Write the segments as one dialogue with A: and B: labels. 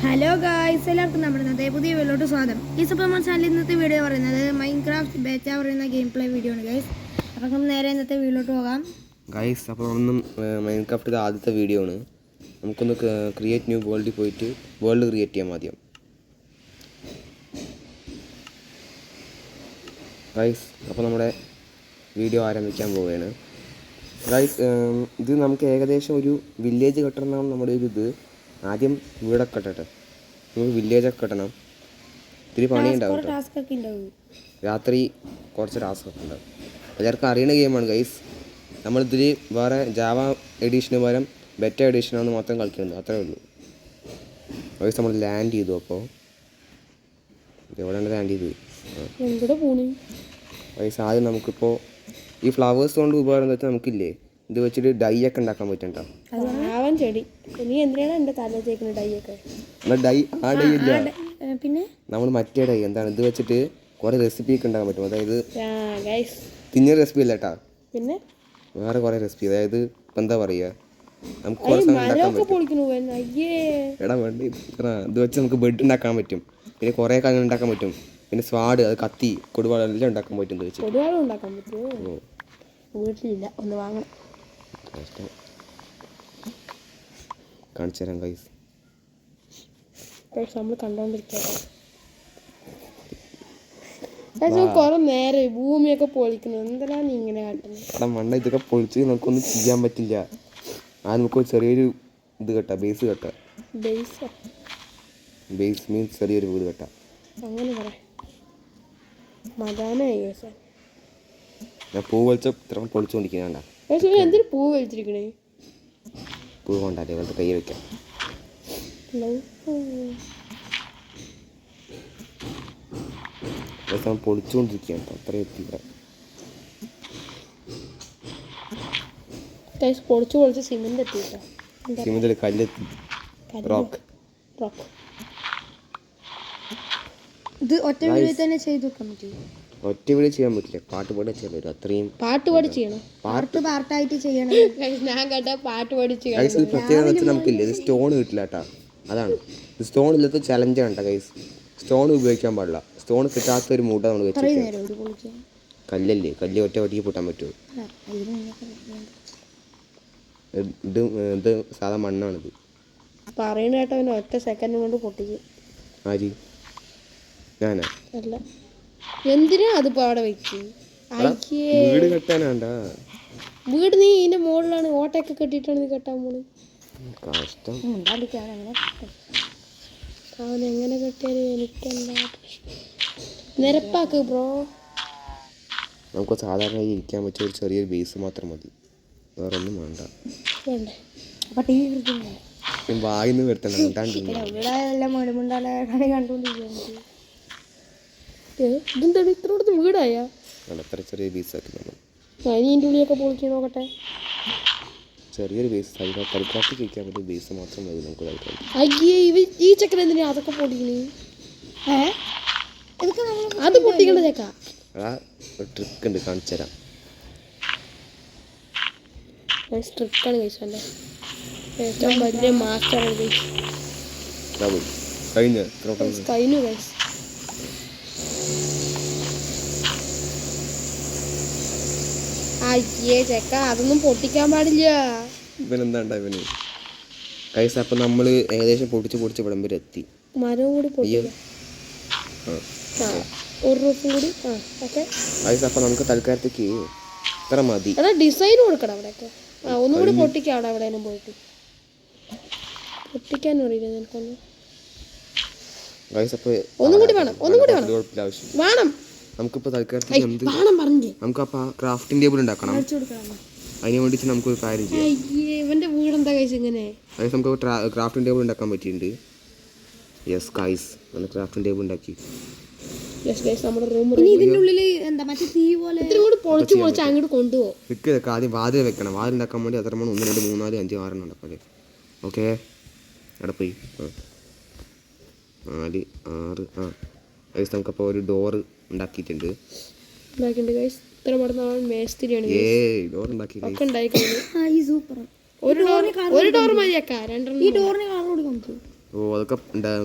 A: Hello guys, എല്ലാവർക്കും നമ്മുടെ ഇന്നത്തെ പുതിയ വീഡിയോയിലോട്ട് സ്വാഗതം. ഈ സൂപ്പർ ചാനലിൽ ഇന്നത്തെ വീഡിയോ പറയുന്നത് മൈൻക്രാഫ്റ്റ് ബേറ്റ പറയുന്ന ഗെയിം പ്ലേ വീഡിയോ ആണ് ഗൈസ്. അപ്പം നമുക്ക് നേരെ ഇന്നത്തെ വീഡിയോയിലോട്ട് പോകാം
B: ഗൈസ്. അപ്പോൾ ഒന്നും മൈൻക്രാഫ്റ്റ് ആദ്യത്തെ വീഡിയോ ആണ്. നമുക്കൊന്ന് ക്രിയേറ്റ് ന്യൂ വേൾഡിൽ പോയിട്ട് വേൾഡ് ക്രിയേറ്റ് ചെയ്യാം ആദ്യം. ഗൈസ്, അപ്പോൾ നമ്മുടെ വീഡിയോ ആരംഭിക്കാൻ പോവുകയാണ്. ഗൈസ്, ഇത് നമുക്ക് ഏകദേശം ഒരു വില്ലേജ് കെട്ടണമെന്നാണ് നമ്മുടെ ഒരു ഇത്. ആദ്യം വീടൊക്കെ കെട്ടട്ടെ. നമുക്ക് വില്ലേജൊക്കെ കെട്ടണം. ഇത്തിരി പണി ഉണ്ടാവും. രാത്രി കുറച്ച് ടാസ്കൊക്കെ ഉണ്ടാവും. എല്ലാവർക്കും അറിയുന്ന ഗെയിമാണ് ഗൈസ്. നമ്മളിതിൽ വേറെ ജാവ എഡീഷന് പകരം ബെറ്റ എഡീഷനാണ് മൊത്തം കളിക്കുന്നത്, അത്രേ ഉള്ളൂ. ഗൈസ്, നമ്മൾ ലാൻഡ് ചെയ്തു. അപ്പോൾ എവിടെയാണ് ലാൻഡ് ചെയ്തത്? ഗൈസ്, ആദ്യം നമുക്കിപ്പോൾ ഈ ഫ്ലവേഴ്സ് കൊണ്ട് ഉപകാരം എന്താ വെച്ചാൽ നമുക്കില്ലേ, ഇത് വെച്ചിട്ട് ഡൈ ഒക്കെ ഉണ്ടാക്കാൻ പറ്റണ്ട.
A: ചെടി നീ എന്തിനാണ് എൻ്റെ തല തേക്കുന്നത്? ഡൈ ഒക്കെ
B: ഡൈ ആ ഡൈ ഇല്ല,
A: പിന്നെ
B: നമ്മൾ മറ്റേ ഡൈ എന്താണ് ഇത് വെച്ചിട്ട് കുറേ റെസിപ്പി ഒക്കെ ഉണ്ടാക്കാൻ പറ്റും. അതായത് തിന്നൊരു റെസിപ്പി അല്ല കേട്ടാ,
A: പിന്നെ
B: വേറെ കുറേ റെസിപ്പി. അതായത് ഇപ്പം എന്താ പറയുക, നമുക്ക് കുറേ ഉണ്ടാക്കാൻ പറ്റും. എടാ വേണ്ട, ഇത് വെച്ച് നമുക്ക് ബെഡ് ഉണ്ടാക്കാൻ പറ്റും. പിന്നെ കുറേ കാര്യങ്ങൾ ഉണ്ടാക്കാൻ പറ്റും. പിന്നെ സ്വാഡ്, അത് കത്തി, കൊടുവാൾ എല്ലാം ഉണ്ടാക്കാൻ പറ്റും. ഇത് വെച്ച്
A: ഉണ്ടാക്കാൻ പറ്റുമോ? വീട്ടിലില്ല, ഒന്ന് വാങ്ങണം.
B: കാണിച്ചു തരാം ഗൈസ്.
A: നമ്മൾ കണ്ടോണ്ടിരിക്കുക കുറെ നേരം ഭൂമിയൊക്കെ പൊളിക്കുന്നു. എന്തിനാണ് ഇങ്ങനെ കാട്ടുന്നത്?
B: എടാ മണ്ണ, ഇതൊക്കെ പൊളിച്ച് നമുക്കൊന്നും ചെയ്യാൻ പറ്റില്ല. ആ നമുക്ക് ചെറിയൊരു ഇത് കെട്ടാം, ബേസ് കെട്ടാം. ബേസ് മീൻസ് ചെറിയൊരു വീട് കെട്ടാം.
A: അങ്ങനെ പറയാം.
B: ഞാൻ പൂ വലിച്ച ഇത്ര പൊളിച്ചുകൊണ്ടിരിക്കുന്ന
A: എന്തിനു പൂ വലിച്ചിരിക്കണേ?
B: പൂ കൊണ്ടാലേ വെറുതെ കൈ വെക്കാം. പൊളിച്ചുകൊണ്ടിരിക്കുകയാണ്, അത്ര എത്തിയില്ല.
A: പൊളിച്ച് സിമെന്റ് എത്തിയിട്ടോ.
B: സിമെന്റിൽ കല്ലെത്തി. റോക്ക്.
A: ഇത് ഒറ്റ വീഡിയോ തന്നെ ചെയ്ത് വെക്കാൻ പറ്റും.
B: ഒറ്റ വീഡിയോ ചെയ്യാൻ പറ്റില്ല, പാട്ട് പാടി ചെയ്യാൻ പറ്റും. അത്രയും
A: പാട്ട് ചെയ്യണം. പാർട്ടായിട്ട് ചെയ്യണം. ഞാൻ കേട്ട പാട്ട് പഠിച്ച്
B: പ്രത്യേകത വെച്ചാൽ നമുക്കില്ല, ഇത് സ്റ്റോൺ കിട്ടില്ല കേട്ടാ. അതാണ് ഇത് സ്റ്റോൺ ഇല്ലാത്ത ചലഞ്ചാണ് കേട്ടോ ഗൈസ്. സ്റ്റോൺ ഉപയോഗിക്കാൻ പാടില്ല. സ്റ്റോൺ കിട്ടാത്തൊരു മൂട്ട നമ്മൾ വെച്ചിട്ട്. കല്ലല്ലേ, കല്ല് ഒറ്റ വട്ടിക്ക് പൊട്ടാൻ പറ്റുമോ? ഇത് സാധാ മണ്ണാണിത്.
A: പറയുന്ന കേട്ടോ, ഒറ്റ സെക്കൻഡ് കൊണ്ട് പൊട്ടിക്കും.
B: ആര്? ഞാനാ?
A: അല്ല, എന്തിനാ അത് പാടെ വെക്കും?
B: വീട് കെട്ടാനാണ്ടാ.
A: വീട് നീ ഇതിന്റെ മുകളിലാണ് ഓട്ടയൊക്കെ കെട്ടിയിട്ടാണ് നീ കെട്ടാൻ പോണ്.
B: കഷ്ടം.
A: അവൻ എങ്ങനെ കെട്ടിയാലും എനിക്കെന്താ നിരപ്പാക്ക് ബ്രോ.
B: നമുക്ക് സാധാരണ ഇരിക്കാൻ പറ്റിയ ഒരു ചെറിയൊരു ബേസ് മാത്രം മതി, വേറെ ഒന്നും വേണ്ട. വായിന്ന് വരുത്തണ്ട.
A: ഇതെന്താണ് ഇത്ര വീടായ?
B: അത്ര ചെറിയ ബേസാക്കി നമ്മൾ.
A: അതിൻ്റെ ഉള്ളിലൊക്കെ പൊളിച്ച് നോക്കട്ടെ.
B: ചെറിയൊരു ബേസ് തൽക്കാലത്ത് കഴിക്കാൻ പറ്റിയ ബേസ് മാത്രം മതി നമുക്ക്.
A: അയ്യേ, ഈ ചക്കര എന്തിനാ അതൊക്കെ പൊട്ടിക്കണേ? അത് പൊട്ടിക്കണ്ട ചക്ക.
B: ഒരു ട്രിക്ക് ഉണ്ട്, കാണിച്ചു തരാം.
A: ട്രിക്കാണ് കഴിച്ചല്ലേ, ഏറ്റവും വലിയ മാസ്റ്ററാണ് കഴിഞ്ഞു ഗൈസ്. അയ്യേ ചെക്ക, അതൊന്നും പൊട്ടിക്കാൻ പാടില്ല.
B: ഇവനെന്താണ്ടാ ഇവന് കൈസ്. അപ്പം നമ്മൾ ഏകദേശം പൊടിച്ച് ഇവിടം വരെ എത്തി.
A: മരം കൂടി പൊട്ടിക്കാം, ഒരു റൂഫും കൂടി.
B: കൈസ്, അപ്പം നമുക്ക് തൽക്കാലത്തേക്ക് ഇത്ര മതി.
A: അതാ ഡിസൈൻ കൊടുക്കണം അവിടെയൊക്കെ. ഒന്നുകൂടി പൊട്ടിക്കാം. അവിടെ എവിടെയും പോയിട്ട് പൊട്ടിക്കാൻ അറിയില്ല നിനക്കൊന്നും. ഒന്നും കൂടി വേണം.
B: നമുക്കിപ്പോൾ തൽക്കാലത്തേക്ക് നമുക്ക് അപ്പം ക്രാഫ്റ്റിംഗ് ടേബിൾ ഉണ്ടാക്കണം. അതിന് വേണ്ടിയിട്ട് നമുക്കൊരു കാര്യം ചെയ്യാം.
A: ഇവന്റെ വീടെന്താ കഴിച്ച് ഇങ്ങനെ?
B: അതായത് നമുക്ക് ക്രാഫ്റ്റിംഗ് ടേബിൾ ഉണ്ടാക്കാൻ പറ്റിയിട്ടുണ്ട്. യെസ് ഗൈസ്, നമ്മൾ ക്രാഫ്റ്റിംഗ് ടേബിൾ ഉണ്ടാക്കി.
A: നമ്മുടെ റൂം ഇതിന്റെ ഉള്ളിൽ എന്താ മറ്റേ തീ പോലെ പൊളിച്ച് അങ്ങോട്ട് കൊണ്ടുപോകും.
B: വിൽക്കുക ആദ്യം വാതിൽ വെക്കണം. വാതിൽ ഉണ്ടാക്കാൻ വേണ്ടി അത്ര 1 2 3 4 5 6 ഉണ്ടാക്കാം. ഓക്കെ, അവിടെ പോയി 4 6. ഗൈസ്, നമുക്കപ്പോൾ ഒരു ഡോറ് ഉണ്ടാക്കിയിട്ടുണ്ട്.
A: ഒരു ഡോർ മതിയാക്കാം. ഈ ഡോറിന് കളർ കൊടുക്കും.
B: ഓ അതൊക്കെ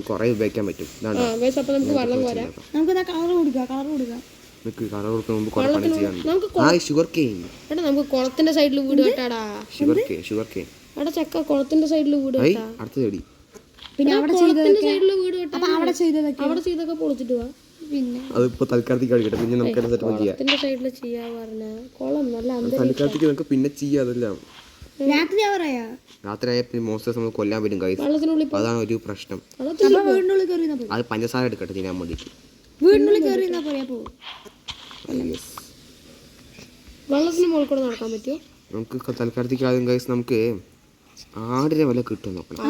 B: കുറേ ഉപയോഗിക്കാൻ പറ്റും.
C: അപ്പോൾ നമുക്ക് വെള്ളം കോരാം.
A: നമുക്ക് കളർ കൊടുക്കാം
B: കളർ കൊടുക്കുന്ന മുമ്പ് കുറേ പണി ചെയ്യാനുണ്ട്. Sugar cane.
C: എടാ നമുക്ക് കുളത്തിന്റെ സൈഡിൽ വീട് കെട്ടാടാ.
B: Sugar cane.
C: എടാ ചക്ക കുളത്തിന്റെ സൈഡിൽ വീട് കെട്ടാ.
B: അടുത്ത ചെടി.
A: പിന്നെ
C: കുളത്തിന്റെ സൈഡിൽ വീട് കെട്ടാ.
A: അവിടെ
C: ചെയ്തൊക്കെ പൊളിച്ചിട്ട് പോവാ.
A: പിന്നെ
B: അതിപ്പോ തൽക്കാലത്തേക്ക് കഴിക്കട്ടെ, പിന്നെ നമുക്ക് സെറ്റ് ചെയ്യാം.
C: കുളത്തിന്റെ സൈഡിൽ ചെയ്യാ പറഞ്ഞ കുളം നല്ല
B: തൽക്കാലത്തേക്ക് നമുക്ക് പിന്നെ ചെയ്യാം. അതെല്ലാം
A: രാത്രി പറയാ
B: രാത്രിയായ പിന്നെ മോൺസ്റ്റേഴ്സ് നമുക്ക് കൊല്ലാൻ പറ്റും ഗൈസ്. അതാണ് ഒരു പ്രശ്നം.
A: വീടിനുള്ളിൽ കയറി
B: അത് പഞ്ചസാര എടുക്കട്ടെ തിന്നാൻ വേണ്ടിട്ട്.
A: വീടിനുള്ളിൽ കയറി പറയാ പോ.
C: വെള്ളത്തിന് മുകളിൽ കൂടെ നടക്കാൻ പറ്റുമോ?
B: നമുക്ക് തൽക്കാലത്തേക്ക് ആദ്യം ഗൈസ് നമുക്ക് ആടിനെ വില കിട്ടും നോക്കണം.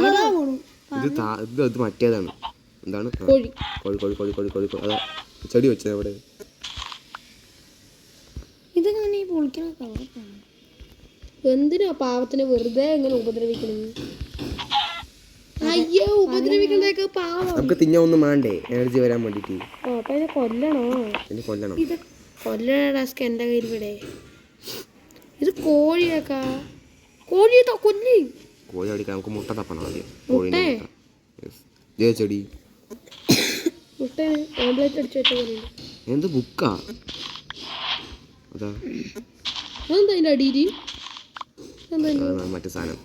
B: ഇത് മറ്റേതാണ്. എന്താണ്? കോഴി. അതാ ചെടി വെച്ചത് അവിടെ.
A: ഇതെങ്ങനെ പൊളിക്കണ
C: എന്തിനാ പാവത്തിനെ വെറുതെ എങ്ങനെ ഉപദ്രവിക്കണത്? അയ്യോ ഉപദ്രവിക്കണതൊക്കെ പാവം.
B: നമുക്ക് തിന്നാൻ ഒന്നും വേണ്ടേ എനർജി വരാൻ വേണ്ടിട്ട്.
C: അപ്പൊ ഇത് കൊല്ലണോ? കൊല്ലണ ടാസ്ക് എന്റെ കയ്യിൽ ഇവിടെ. ഇത് കോഴിയൊക്കെ കോഴി
B: അടിക്കാൻ നമുക്ക് മുട്ട തപ്പണം ആദ്യം. ചെടി
C: മുട്ട ഓംപ്ലേറ്റ് അടിച്ചു വെച്ച
B: എന്ത് ബുക്കാ അതാ
C: അതെന്താ അതിന്റെ അടിയിൽ
B: മറ്റേ സാധനം.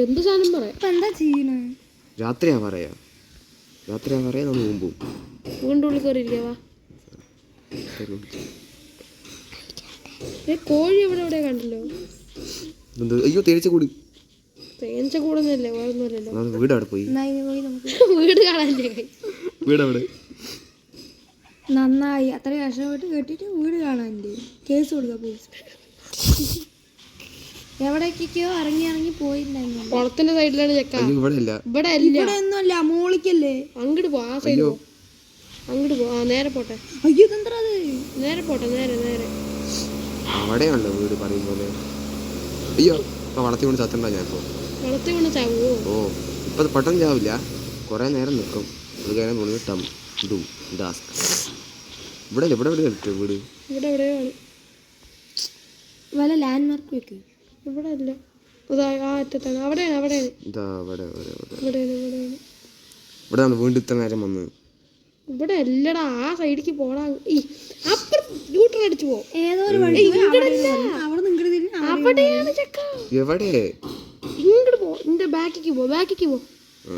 C: എന്ത് സാധനം പറയാ?
A: എന്താ ചെയ്യണേ?
B: രാത്രിയാ പറയാ നമ്മൾ മുമ്പ്
C: വീണ്ടും ഉള്ളിൽ കയറിയിരിക്കാവാ. കോഴി എവിടെ കണ്ടല്ലോ.
B: അയ്യോ തേനീച്ച കൂടി.
C: തേനീച്ച കൂടുന്നല്ലേ വേറൊന്നുമല്ലല്ലോ.
B: വീട് അവിടെ പോയി.
C: വീട് കാണാനില്ലേ?
B: വീട് അവിടെ
A: നന്നായി. അത്ര കഷ്ടപ്പെട്ട് കേട്ടിട്ട് വീട് കാണാനില്ലേ? കേസ് കൊടുക്കാം പോലീസ്. എവിടേക്കോ ഇറങ്ങി പോയിട്ടുണ്ടായിരുന്നു.
C: കുളത്തിന്റെ സൈഡിലാണ് ചെക്ക.
B: ഇവിടെ
A: ഒന്നുമല്ല മോളിക്കല്ലേ.
C: അങ്ങോട്ട് പോ. ആ സൈഡ് പോ. അങ്ങോട്ട് പോ. ആ നേരെ പോട്ടെ.
A: അയ്യോ ഇതെന്താ അത്?
C: നേരെ പോട്ടെ. നേരെ
B: അവിടെയാണല്ലോ വീട് പറയും പോലെ. അയ്യോ ഇപ്പൊ വളർത്തി കൊണ്ട് ചത്തണ്ട ഞാനിപ്പോ.
C: വളർത്തി കൊണ്ട് ചാവോ?
B: ഓ ഇപ്പൊ പെട്ടെന്ന് ചാവില്ല, കുറെ നേരം നിൽക്കും. അത് കഴിഞ്ഞാൽ ഇതും ടാസ്ക്. ഇവിടെ വീട്
C: ഇവിടെ എവിടെയാണ്
A: വല്ല ലാൻഡ് മാർക്ക് വെക്ക്.
C: ഇവിടെ അല്ല, ആ അറ്റത്താണ്. അവിടെയാണ്
B: ഇവിടെ വീണ്ടും ഇത്ര നേരം വന്ന്.
C: ഇവിടെ അല്ലടാ, ആ സൈഡിലേക്ക് പോടാ. അപ്പുറം ന്യൂട്രൽ അടിച്ചു പോ.
A: ഏതോ ഒരു വഴി
C: അവിടെയാണ് ചക്ക.
B: എവിടെ?
C: ഇങ്ങോട്ട് പോ. നിന്റെ ബാക്കിക്ക് പോ.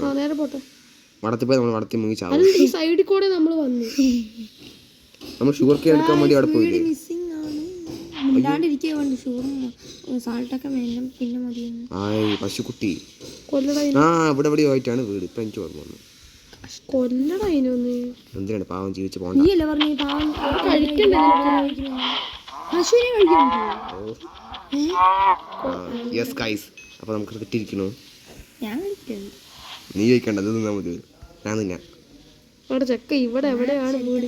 C: ആ നേരെ പോട്ടെ.
B: വളർത്തിപ്പോയി നമ്മൾ വളർത്തി മുങ്ങി ചാവും.
C: അല്ല ഈ സൈഡിൽ കൂടെ നമ്മൾ വന്നു.
B: നമ്മൾ ഷുഗർ കെയിൻ എടുക്കാൻ വേണ്ടി അവിടെ പോയില്ലേ? പശുക്കുട്ടി. ഇവിടെ ആയിട്ടാണ് വീട്. ഇപ്പൊ എനിക്ക് ഓർമ്മ വന്നു. എന്തിനാണ് പാവം ജീവിച്ചു പോകണ്ട. അപ്പൊ നമുക്ക് കിട്ടിയിരിക്കണു. നീ കഴിക്കണ്ട, അത് തിന്നാ മതി. ഞാൻ തിന്നാ.
C: ചെക്ക ഇവിടെ എവിടെയാണ് വീട്?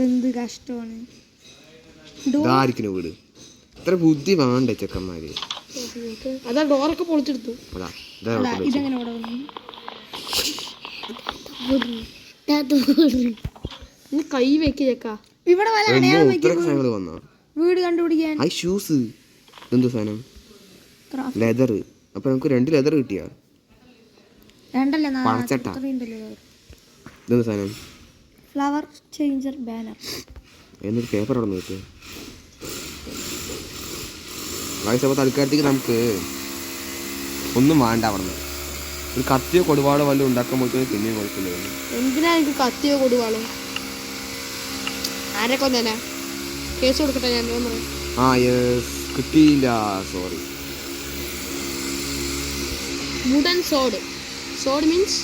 A: എന്ത് കഷ്ടമാണ്.
B: ഇതായിരിക്കണ വീട്. ഇത്ര ബുദ്ധി വേണ്ടേ ചെക്കന്മാര്?
C: അതാ ഡോറൊക്കെ പൊളിച്ചെടുത്തു. കൈ വെക്ക് ചെക്ക.
A: ഇവിടെ
B: വന്നോ
A: വീട് കണ്ടുപിടിക്കാൻ?
B: ഷൂസ് എന്തോ സാധനം? ലെതർ. അപ്പൊ നമുക്ക് 2 ലെതർ കിട്ടിയാ? ഇതെന്താ സാധനം?
A: Flower changer banner.
B: എന്നൊരു പേപ്പർ അവിടെ നോക്ക്. അപ്പോൾ തൽക്കാലത്തേക്ക് നമുക്ക് ഒന്നും വേണ്ട. അവിടെ നിന്ന് ഒരു കത്തിയോ കൊടുവാളോ വല്ലതും ഉണ്ടാക്കാൻ പോയിട്ട് പിന്നെയും കുഴപ്പമില്ല.
C: എന്തിനാ എനിക്ക് കത്തിയോ കൊടുവാളോ? ആരെ കൊന്നേനാ? കേസ് കൊടുക്കട്ടെ ഞാൻ.
B: കിട്ടിയില്ല, സോറി.
C: വുഡൻ സോഡ്. സോഡ് മീൻസ്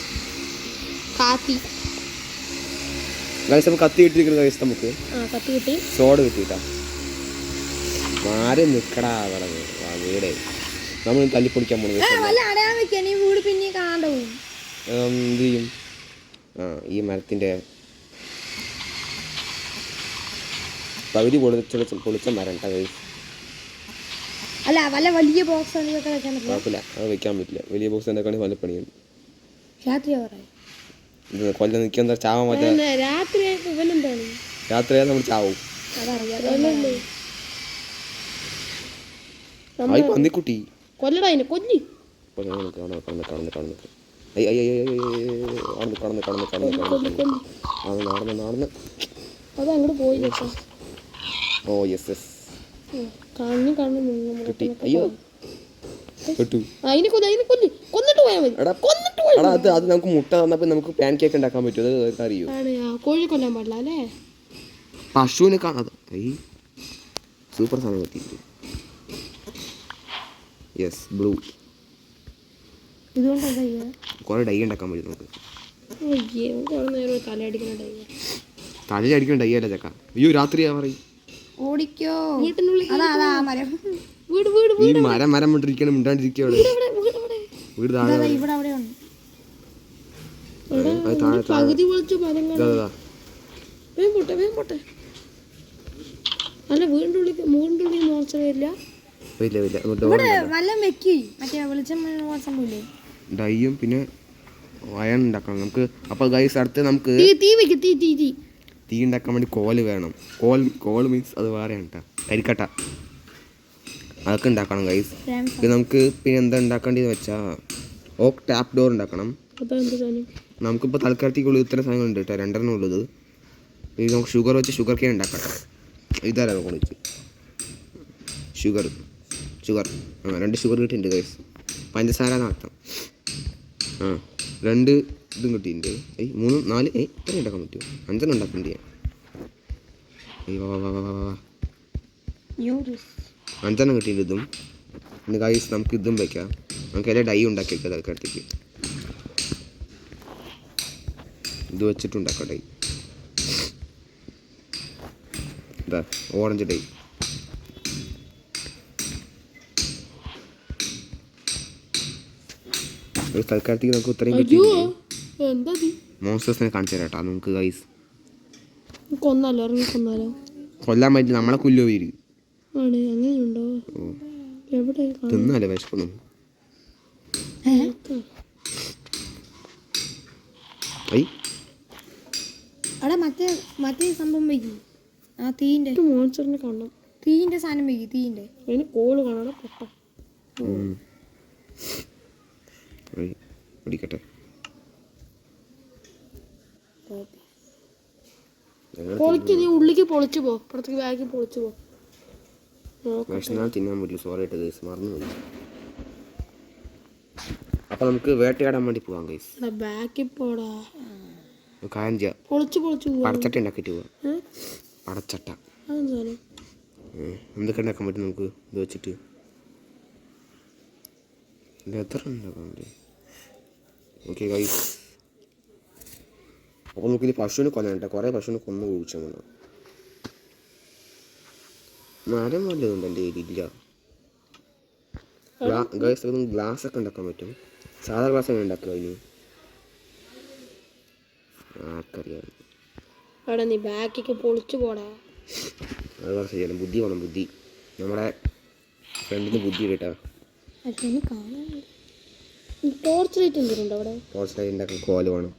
C: കാത്തി.
B: കത്തി കിട്ടിയിരിക്കുന്നത് കഴിച്ച് നമുക്ക്
C: കത്തി കിട്ടി.
B: സോഡ് കിട്ടിയിട്ടാ. മാറി നിക്കടാ വീടേ. നമ്മൾ തല്ലിപ്പൊടിക്കാൻ പോകുന്നത് എന്ത് ചെയ്യും? ഈ മരത്തിന്റെ പകുതി പൊളിച്ച മരം
A: അല്ല വല്ല വലിയ ബോക്സ്
B: കുഴപ്പമില്ല, അത് വെക്കാൻ പറ്റില്ല. വലിയ ബോക്സ് എന്തൊക്കെയാണ് വല്ല പണിയും. കൊല്ലം നിൽക്കാൻ ചാവാൻ പറ്റാ. രാത്രിയാ നമ്മൾ ചാവും. പന്നിക്കുട്ടി
C: കൊല്ലടാ, കൊല്ലി
B: അപ്പോൾ ഞാൻ കാണുന്നു നടന്ന്
C: അത് അങ്ങോട്ട് പോയി ചേട്ടാ.
B: ഓ യെസ്
C: കാണുന്നു
B: കിട്ടി. അയ്യോ കിട്ടു.
C: അതിനെ കൊന്നിട്ട് പോയാൽ മതി.
B: എടാ അത് നമുക്ക് മുട്ട തന്നപ്പോൾ നമുക്ക് പാൻ കേക്ക് ഉണ്ടാക്കാൻ പറ്റും. അത് അറിയോ?
C: കോഴി കൊല്ലാൻ പാടില്ല അല്ലേ?
B: പശുവിനെ കാണാതെ സൂപ്പർ സാധനം കിട്ടിയിട്ട്. Yes blue.
A: ഇതുകൊണ്ട്
B: കുറേ ഡൈ ഉണ്ടാക്കാൻ പറ്റും നമുക്ക്. തലയടിക്കുന്ന ഡൈ അല്ല ചക്ക. അയ്യോ രാത്രിയാ പറയും.
A: ഓടിക്കോ.
C: വീട്ടിനുള്ളിൽ
A: അതാ മരം.
C: വീട്
B: ഈ മരം വിട്ടിരിക്കണം മിണ്ടാണ്ടിരിക്കുക. വീട് താഴെ
A: ഇവിടെ അവിടെ ഉണ്ട്.
C: പകുതി പൊളിച്ച മരങ്ങൾ. വേഗം പോട്ടെ. അല്ല വീടിൻ്റെ ഉള്ളിൽ മോശം വരില്ല.
A: ഇവിടെ വല്ലതും വെക്കി മറ്റേ വെളിച്ചം സംഭവില്ലേ
B: ഡൈയും പിന്നെ വയൺ ഉണ്ടാക്കണം നമുക്ക്. അപ്പോൾ ഗൈസ് അടുത്ത് നമുക്ക് തീ ഉണ്ടാക്കാൻ വേണ്ടി കോല് വേണം. കോൾ മീൻസ് അത് വേറെയാണ് കേട്ടോ. കരിക്കട്ട അതൊക്കെ ഉണ്ടാക്കണം ഗൈസ്. ഇത് നമുക്ക് പിന്നെ എന്താ ഉണ്ടാക്കേണ്ടതെന്ന് വെച്ചാൽ ഓക്ക് ടാപ്പ് ഡോർ ഉണ്ടാക്കണം. നമുക്കിപ്പോൾ തൽക്കാലത്തേക്കുള്ള ഇത്ര സാധനങ്ങളുണ്ട് കേട്ടോ. 2 ഉള്ളത്. ഇത് നമുക്ക് ഷുഗർ വെച്ച് ഷുഗർ കേൻ ഉണ്ടാക്കണം. ഇതാരാ കൊണ്ടിട്ട് ഷുഗർ 2 ഷുഗർ കിട്ടിയിട്ടുണ്ട് ഗൈസ്. പഞ്ചസാര നടത്താം. 2 ഇതും കിട്ടിയിട്ടുണ്ട്. 3 4 ഇത്ര ഉണ്ടാക്കാൻ പറ്റുമോ? 5 ഉണ്ടാക്കേണ്ടി. 5 കിട്ടിയിട്ടുണ്ട് ഇതും. പിന്നെ ഗൈസ് നമുക്ക് ഇതും വയ്ക്കാം. നമുക്ക് എല്ലാ ഡൈ ഉണ്ടാക്കി വയ്ക്കാം തൽക്കാലത്തേക്ക്. ഇത് വെച്ചിട്ടുണ്ടാക്കാം ഡൈ. ഇതാ ഓറഞ്ച് ഡൈ. തൽക്കാലത്തേക്ക് നമുക്ക് ഇത്രയും മോൺസ്റ്റേഴ്സിനെ കാണിച്ചു തരാം കേട്ടോ നമുക്ക് ഗൈസ്. കൊല്ലാൻ പറ്റില്ല, നമ്മളെ കൊല്ലോ വീര് തിന്നാലേ വിശക്കുന്നു.
A: മറ്റേ സംഭവം വയ്ക്കി. ആ തീന്റെ
C: മോൺസ്റ്ററിനെ കാണണം.
A: തീന്റെ സാധനം വയ്ക്കി. തീന്റെ
C: കോള് കാണണം.
B: പിടിക്കട്ടെ.
C: നീ ഉള്ളിക്ക് പൊളിച്ചു പോ. പുറത്തേക്ക് ബാക്കി പൊളിച്ചു പോ.
B: വിശന്നാൽ തിന്നാൻ പറ്റില്ല. സോറി ആയിട്ട് ഗൈസ് മറന്നു പോയി. അപ്പൊ നമുക്ക് വേട്ടയാടാൻ വേണ്ടി പോവാം ഗൈസ്.
C: ബാക്കിൽ പോടാ.
B: കാര്യം ചെയ്യാം. പടച്ചട്ട ഉണ്ടാക്കിയിട്ട് പോവാം. പടച്ചട്ട എന്തൊക്കെ ഉണ്ടാക്കാൻ പറ്റും നമുക്ക് ഇത് വെച്ചിട്ട്? എത്ര ഉണ്ടാക്കാൻ പറ്റും? Okay guys. അപ്പോൾ നമുക്കിത് പശുവിനെ കൊല്ലണ്ട. കുറേ പശുവിനെ കൊന്നു കുഴിച്ചാൽ മതി. മരം വല്ലതുണ്ട് എൻ്റെ കയ്യിലില്ല ഗൈസ്. അതൊന്നും ഗ്ലാസ് ഒക്കെ ഉണ്ടാക്കാൻ പറ്റും. സാധാ ഗ്ലാസ് ഒക്കെ ഉണ്ടാക്കുക അതിന് ആർക്കറിയാം.
C: നീ ബാക്കിക്ക് പൊളിച്ചു പോടാ.
B: അത് കുറച്ച് ചെയ്യണം. ബുദ്ധി വേണം. ബുദ്ധി നമ്മുടെ ഫ്രണ്ടിന് ബുദ്ധി കേട്ടാ.
C: ടോർച്ച് ലൈറ്റ് എന്തിനുണ്ടോ അവിടെ?
B: ടോർച്ച് ലൈറ്റ് ഉണ്ടാക്കാൻ കോല് വേണം.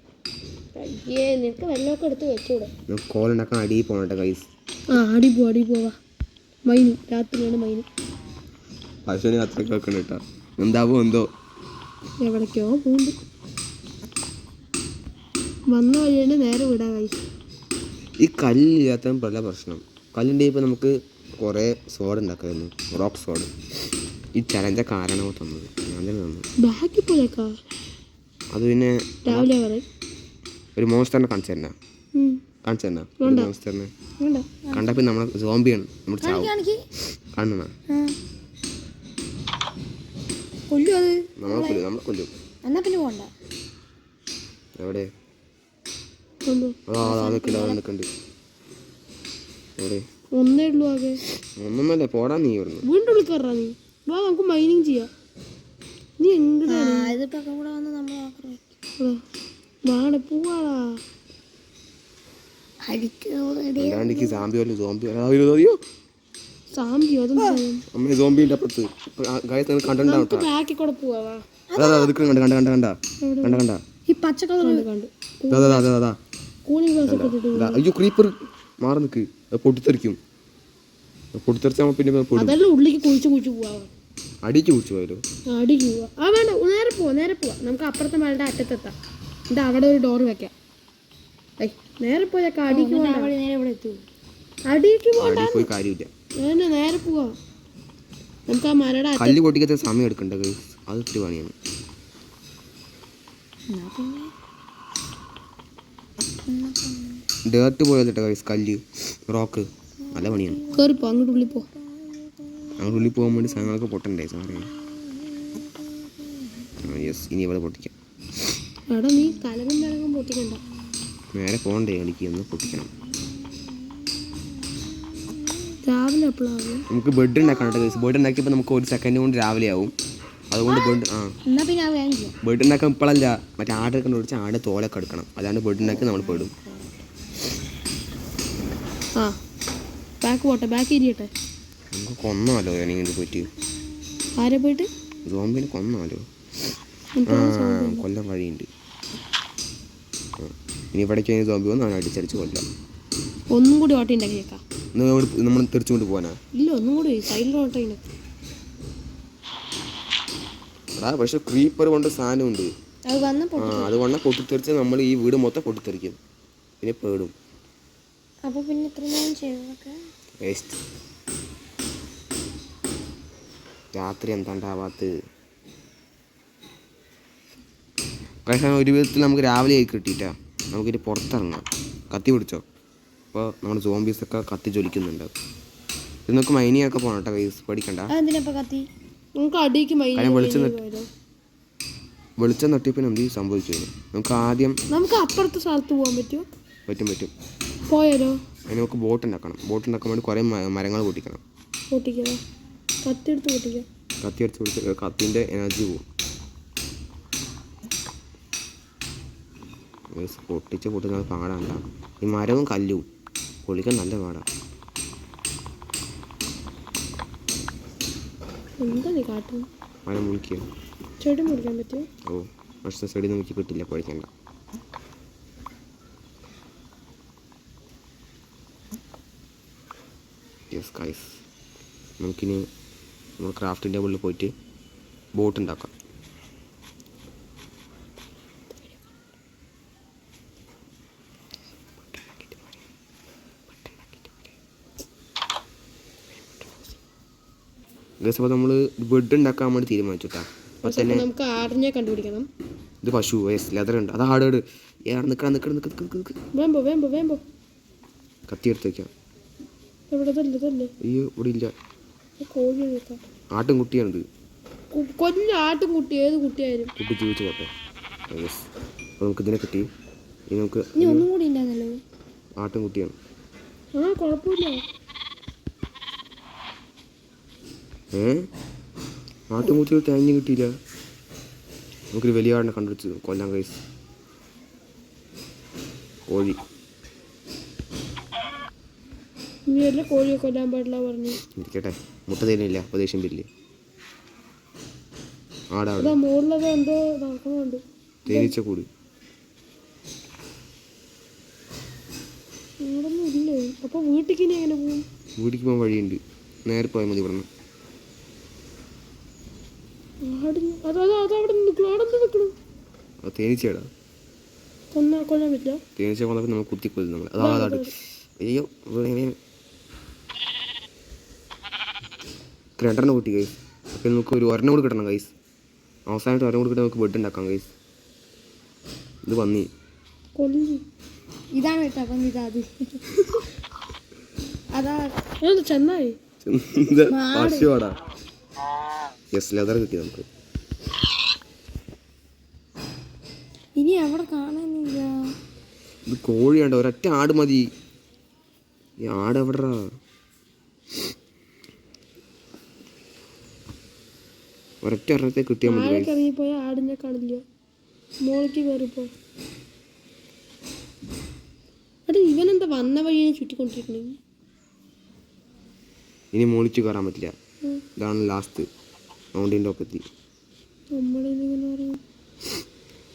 C: നിനക്ക് വെള്ളമൊക്കെ എടുത്ത് വെച്ചൂടെ?
B: കോലുണ്ടാക്കാൻ അടിയിൽ പോകണട്ടെ ഗൈസ്.
C: അടി പോവാ. മൈന് രാത്രിയാണ് മൈന്.
B: പശുവിന് അത്രയ്ക്ക് വെക്കണം കേട്ടോ. എന്താവോ എന്തോ
C: എവിടേക്കോ പോകുന്നു. വന്ന വഴിയാണ് നേരെ വിടാ ഗൈസ്.
B: ഈ കല്ലില്ലാത്ത പല പ്രശ്നം. കല്ലിൻ്റെ ഇപ്പോൾ നമുക്ക് കുറേ സോഡ് ഉണ്ടാക്കായിരുന്നു. റോക്ക് സോഡ്. ഈ ചലഞ്ച കാരണമോ തന്നത് ഞാൻ തന്നെ തന്നു.
C: ബാക്കി പോയേക്കാ.
B: അത് പിന്നെ
C: രാവിലെ പറയും.
B: ഒരു മോൺസ്റ്ററിനെ കാണിച്ചു തരണ. മോൺസ്റ്ററിനെ കണ്ട പിന്നെ നമ്മളെ സോംബിയാണ്. നമ്മൾ ചാവും. കാണുന്ന നമ്മളെ കൊല്ലും. എവിടെ നിൽക്കണ്ട്? എവിടെ?
C: ഒന്നേ ഉള്ളൂ ആകെ.
B: ഒന്നൊന്നല്ലേ പോടാ. നീ ഇവിടുന്ന്
C: വീണ്ടും ഉള്ളിൽ കയറാ. നീ വാ, നമുക്ക് മൈനിങ് ചെയ്യാം. നീ എങ്ങനെയാണ് പോവാടാ? സാമ്പിയോ?
B: സോംബിന്റെ അപ്പുറത്ത് കണ്ടുണ്ടാവും.
C: ബാക്കി കൂടെ പോവാ.
B: കണ്ട
C: ഈ പച്ച കളർ കണ്ടു. കൂളിംഗ് ഗ്ലാസ് ഒക്കെ ഇട്ടിട്ട്.
B: അയ്യോ ക്രീപ്പർ മാറി നിൽക്ക്. പൊട്ടിത്തെറിക്കും. പൊട്ടിത്തെറിച്ചാൽ പിന്നെ
C: അതെല്ലാം ഉള്ളിലേക്ക് കുഴിച്ച് പോവാ.
B: അടിക്ക് പിടിച്ചു പോയാലോ?
C: അടിക്ക് പോവാ. വേണ്ട, നേരെ പോവാ. നമുക്ക് അപ്പുറത്തെ മലയുടെ അറ്റത്തെത്താം. എന്നിട്ട് അവിടെ ഒരു ഡോർ വെക്കാം. നേരെ പോയാൽ അടിക്ക് പോകണ്ട.
A: നേരെ ഇവിടെ എത്തും.
C: അടിക്ക് പോകണ്ട.
B: പോയി കാര്യമില്ല.
C: നേരെ പോവാ. നമുക്ക് ആ മലയുടെ
B: കല്ല് പൊട്ടിക്കത്തെ സമയം എടുക്കണ്ട ഗൈസ്, അത് ഇത്തിരി പണിയാണ്. ഡേർട്ട് പോയതിട്ട് ഗൈസ്, കല്ല് റോക്ക് നല്ല പണിയാണ്.
C: കയറിപ്പോ, അങ്ങോട്ട് ഉള്ളിൽ പോ.
B: അങ്ങോട്ട് ഉള്ളിൽ പോകാൻ വേണ്ടി സാധനങ്ങളൊക്കെ പൊട്ടണ്ടേ സാറേ? യെസ്, ഇനി ഇവിടെ പൊട്ടിക്കാം.
C: എടാ നീ കലകം പൊട്ടിക്കണ്ട.
B: നേരെ പോകണ്ടേ കളിക്ക്, ഒന്ന് പൊട്ടിക്കണം.
C: രാവിലെ എപ്പോഴാണ്
B: നമുക്ക് ബെഡ് ഉണ്ടാക്കണം കേട്ടോ ഗൈസ്. ബെഡ് ഉണ്ടാക്കിയപ്പോൾ നമുക്ക് 1 സെക്കൻഡ് കൊണ്ട് രാവിലെ ആവും. അതുകൊണ്ട് ബെഡ് ഉണ്ടാക്കാൻ ഇപ്പോഴല്ല, മറ്റേ ആടൊക്കെ ഓടിച്ച് ആട് തോലൊക്കെ എടുക്കണം. അതാണ് ബെഡ് ഉണ്ടാക്കി നമ്മൾ പെടും.
C: ബാക്ക് ഇരിയട്ടെ.
B: നമുക്ക് കൊന്നാലോ ഇങ്ങനെ പോയിട്ട്?
C: ആരെ പോയിട്ട്?
B: സോംബിനെ കൊന്നാലോ? കൊല്ലം വഴിയുണ്ട്. ഇനി ഇവിടേക്ക് സോംബി വന്ന് അടിച്ചടിച്ച് കൊല്ലാം.
C: ഒന്നും കൂടി ഓട്ടം ഉണ്ടാക്കിയേക്കാം.
B: നമ്മൾ തെറിച്ചുകൊണ്ട് പോകാനാ?
C: ഇല്ല, ഒന്നും കൂടി സൈഡിൽ ഓട്ടം ഉണ്ടാക്കി.
B: പക്ഷെ ക്രീപ്പർ കൊണ്ട് സാധനമുണ്ട്, അത് വന്ന പൊട്ടിത്തെറിച്ച് നമ്മൾ ഈ വീട് മൊത്തം പൊട്ടിത്തെറിക്കും, പിന്നെ പേടും. വേസ്റ്റ്. രാത്രി എന്താണ്ടാവാത്ത പക്ഷേ ഒരു വിധത്തിൽ നമുക്ക് രാവിലെ ആയി കിട്ടിയിട്ടാ. നമുക്കിത് പുറത്തിറങ്ങാം. കത്തി പിടിച്ചോ? അപ്പോൾ നമ്മുടെ സോംബീസൊക്കെ കത്തി ജ്വലിക്കുന്നുണ്ട്. ഇത് നമുക്ക് മൈനിയൊക്കെ പോകണം കേട്ടോ ഗൈസ്, പഠിക്കണ്ട. വെളിച്ചം തട്ടിയപ്പോൾ എന്ത് സംഭവിച്ചു? നമുക്ക്
C: അപ്പുറത്തെ സ്ഥലത്ത് പോകാൻ പറ്റുമോ?
B: പറ്റും.
C: പോയാലോ?
B: അതിന് നമുക്ക് ബോട്ട് ഉണ്ടാക്കണം. ബോട്ട് ഉണ്ടാക്കാൻ വേണ്ടി കുറേ മരങ്ങൾ പൊട്ടിക്കണം. കത്തി എടുത്ത് പൊട്ടിച്ച് കത്തിൻ്റെ എനർജി പോകും. പൊട്ടുന്നത് പാടാണ്ട. ഈ മരവും കല്ലും പൊളിക്കാൻ നല്ല പാടാണ്. മരം മുറിക്കുക.
C: ചെടി മുറിക്കാൻ പറ്റുമോ?
B: ഓ, പക്ഷേ ചെടി നമുക്ക് കിട്ടില്ല, പൊളിക്കണ്ട. യെസ് ഗൈസ്, നമുക്കിനി നമ്മൾ ക്രാഫ്റ്റിംഗ് ടേബിളിൽ പോയിട്ട് ബോട്ട് ഉണ്ടാക്കാം. ഗൈസ്, അപ്പോൾ നമ്മൾ ബെഡ് ഉണ്ടാക്കാൻ വേണ്ടി തീരുമാനിച്ചു കേട്ടോ. അപ്പോൾ തന്നെ
C: നമുക്ക് ആടിനെ കണ്ടുപിടിക്കണം.
B: ഇത് പശു, ലെതർ ഉണ്ട്. അത് ആട് നിൽക്കണം.
C: വേമ്പോ
B: കത്തി എടുത്ത് വയ്ക്കാം. അയ്യോ, ഇവിടെ ഇല്ല. ആട്ടുംകുട്ടിയാണിത്.
C: ആട്ടുംകുട്ടി ഏത് കുട്ടിയായാലും
B: കുട്ടി ജീവിച്ചു പോട്ടെ. യെസ്, അപ്പോൾ നമുക്ക് ഇതിനെ കിട്ടി. ഇനി നമുക്ക് ആട്ടുംകുട്ടിയാണ്.
C: കുഴപ്പമില്ല.
B: ആട്ടുംകുട്ടികൾ തേഞ്ഞ് കിട്ടിയില്ല. നമുക്കൊരു വലിയ ആടിനെ കണ്ടുപിടിച്ച് കൊല്ലാൻ ഗൈസ്. കോഴി.
C: കോഴിയെ കൊല്ലാൻ പാടില്ല പറഞ്ഞു
B: ഇരിക്കട്ടെ, മുട്ട തരുന്നില്ല, അപ്പോൾ ദേഷ്യം വരില്ലേ?
C: ആടാ മുകളിലത് എന്തോ നടക്കുന്നുണ്ട്.
B: തേനീച്ച കൂടി.
C: ആടൊന്നും ഇല്ലേ? അപ്പോൾ വീട്ടിലേക്ക് ഇനി എങ്ങനെ പോകും?
B: വീട്ടിലേക്ക് പോകാൻ വഴിയുണ്ട്, നേരെ പോയാൽ മതി. ഇവിടുന്ന് തേനീച്ചടാ
C: കൊല്ലാൻ പറ്റില്ല.
B: തേനീച്ച കൊന്നപ്പോൾ നമ്മൾ കുത്തിക്കൊല്ലും നമ്മൾ. അതാ അയ്യോ, രണ്ടെണ്ണം കൂട്ടി ഗൈസ്. അപ്പോൾ നമുക്ക് ഒരെണ്ണം കൂടി കിട്ടണം ഗൈസ്. അവസാനമായിട്ട് ഒരെണ്ണം കൂടി കിട്ടാൻ നമുക്ക് ബെഡ് ഉണ്ടാക്കാം ഗൈസ്. ഇത് പന്നി
A: ഇതാണ് കേട്ടോ
C: ചെന്നായി.
B: പശുവാടാ. യെസ്, ലെതർ കിട്ടി നമുക്ക്.
A: ഇനി അവിടെ കാണാനില്ല.
B: ഇത് കോഴിയാണ്ട, ഒരൊറ്റ ആട് മതി. ഈ ആട് എവിടാ? ഒരൊറ്റ എണ്ണത്തെ കിട്ടിയാൽ മതി.
C: ഇറങ്ങിപ്പോയ ആടിനെ കാണില്ല. മോളിക്ക് കയറിപ്പോ. ഇവനെന്താ വന്ന വഴിയെ ചുറ്റിക്കൊണ്ടിരിക്കണേ?
B: ഇനി മോളിച്ച് കയറാൻ പറ്റില്ല. ഇതാണ് ലാസ്റ്റ് മൗണ്ടിൻ്റെ ഒക്കെത്തി.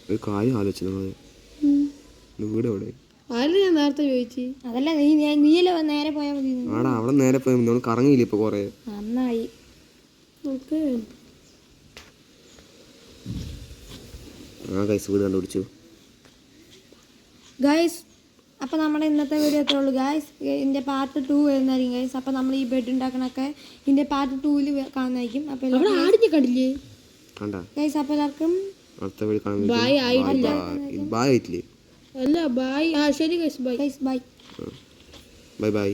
B: ഒരു കാര്യം ആലോചിച്ചു നമ്മൾ. വീട് എവിടെ?
C: ഞാൻ നേരത്തെ ചോദിച്ചു.
A: അതല്ല, നീയല്ലേ നേരെ പോയാൽ മതി.
B: ആടാ, അവിടെ നേരെ പോയാൽ മതി. നമ്മൾ കറങ്ങിയില്ല ഇപ്പൊ കൊറേ.
A: നന്നായി.
C: ഓക്കെ
B: ആ ഗൈസ് വീട് കണ്ടുപിടിച്ചു.
A: ഗൈസ് അപ്പോൾ നമ്മുടെ ഇന്നത്തെ വീഡിയോ എത്രേ ഉള്ളൂ ഗൈസ്. ഇതിൻ്റെ പാർട്ട് 2 വരുന്നതായിരിക്കും ഗൈസ്. അപ്പോൾ നമ്മൾ ഈ ബെഡ് ഉണ്ടാക്കണൊക്കെ ഇതിൻ്റെ പാർട്ട് 2-ൽ കാണുന്നതായിരിക്കും. അപ്പോൾ എല്ലാവർക്കും
C: ആടിഞ്ഞ കണ്ടില്ലേ
B: കണ്ട
A: ഗൈസ് അപ്പോൾ എല്ലാവർക്കും
B: അടുത്ത വീട് കാണാൻ
C: ബായ് ആയിട്ടില്ല.
B: ബായ് ആയിട്ടില്ലേ?
C: അല്ല ബായ്. ആ ശരി guys bye.
A: Guys bye.
B: Bye bye.